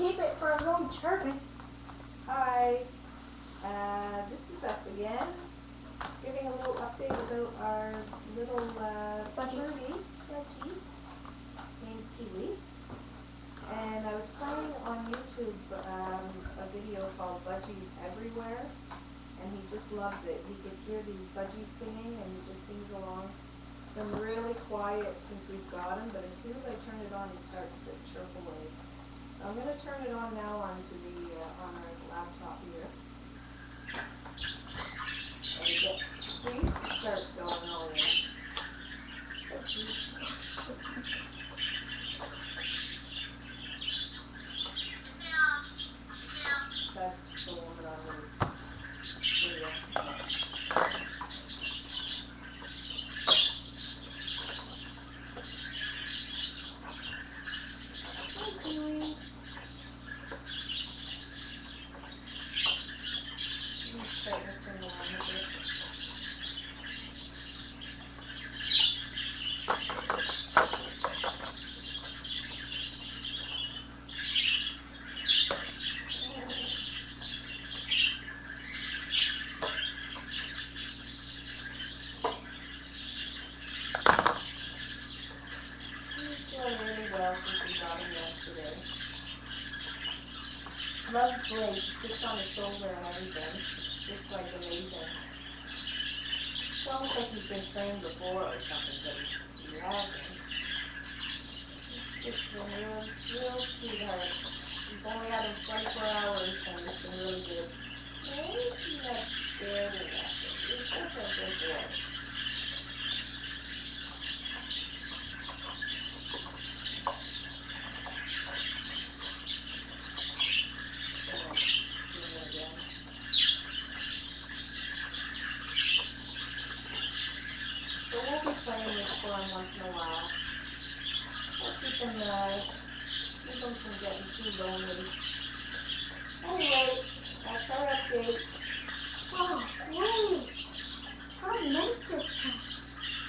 keep it for a long chirping. Hi, this is us again, giving a little update about our little birdie, Budgie. His name's Kiwi. And I was playing on YouTube a video called Budgies Everywhere, and he just loves it. He could hear these budgies singing, and he just sings along. Been really quiet since we've got him, but as soon as I turn it on, he starts to chirp away. So I'm going to turn it on now onto the on our laptop here. And it gets, see, it starts going on. So cute. That's the woman on the video. Hi, Kiwi. Let's try to sing along a bit. He's doing really well since we got him yesterday. Loves play. He sits on his shoulder and everything. It's just like amazing. It's almost like he's been trained before or something, but he hasn't. It's been real sweetheart. We've only had him 24 hours and it's been really good. Hey, that's good enough. You're such a good boy. So we'll be playing this for him once in a while. We'll keep him from getting too lonely. Anyway, that's our update.